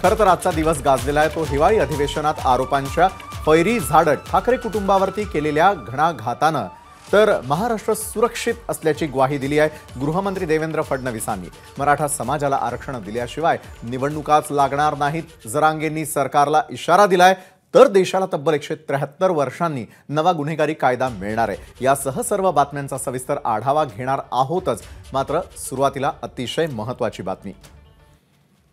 खरं तर आजचा दिवस गाजलेला आहे तो हिवाळी अधिवेशनात आरोपांच्या फैरी झाडत ठाकरे कुटुंबावरती केलेल्या घणाघातानं तर महाराष्ट्र सुरक्षित असल्याची ग्वाही दिली आहे गृहमंत्री देवेंद्र फडणवीसांनी। मराठा समाजाला आरक्षण दिल्याशिवाय निवडणुकाच लागणार नाहीत। जरांगेंनी सरकारला इशारा दिलाय तर देशाला तब्बल 173 वर्षांनी नवा गुन्हेगारी कायदा मिळणार आहे। यासह सर्व बातम्यांचा सविस्तर आढावा घेणार आहोतच। मात्र सुरुवातीला अतिशय महत्त्वाची बातमी।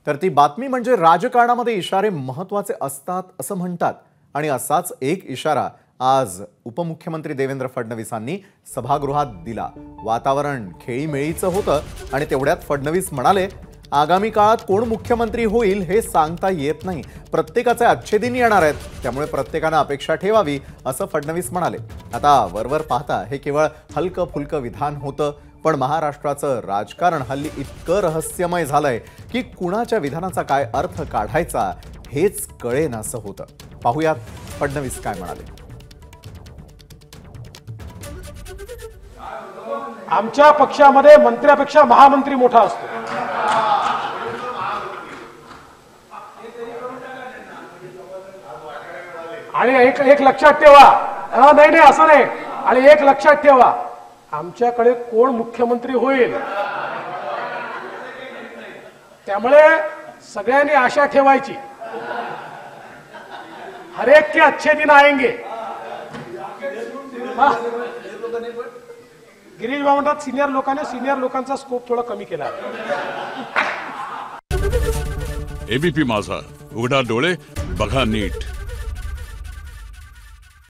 तर ती बातमी म्हणजे राजकारणामध्ये इशारे महत्त्वाचे असतात असं म्हणतात आणि असाच एक इशारा आज उपमुख्यमंत्री देवेंद्र फडणवीसांनी सभागृहात दिला। वातावरण खेळीमेळीचं होतं आणि तेवढ्यात फडणवीस म्हणाले, आगामी काळात कोण मुख्यमंत्री होईल हे सांगता येत नाही। प्रत्येकाचे अच्छे दिन येणार आहेत, त्यामुळे प्रत्येकाने अपेक्षा ठेवावी असं फडणवीस म्हणाले। आता वरवर पाहता हे केवळ हलकं फुलकं विधान होतं, पण महाराष्ट्राचं राजकारण हल्ली इतकं रहस्यमय झालंय की कुणाच्या विधानाचा काय अर्थ काढायचा हेच कळेनासं होतं। पाहूयात फडणवीस काय म्हणाले। आमच्या पक्षामध्ये मंत्र्यापेक्षा महामंत्री मोठा असतो। आणि एक लक्षात ठेवा, नाही असं नाही, आणि एक लक्षात ठेवा, आमच्याकडे कोण मुख्यमंत्री होईल त्यामुळे सगळ्यांनी आशा ठेवायची, हर एक के अच्छे दिन आएंगे। गिरीश बाबा म्हणतात सिनियर लोकांचा स्कोप थोडा कमी केला। एबीपी माझा, उघडा डोळे बघा नीट।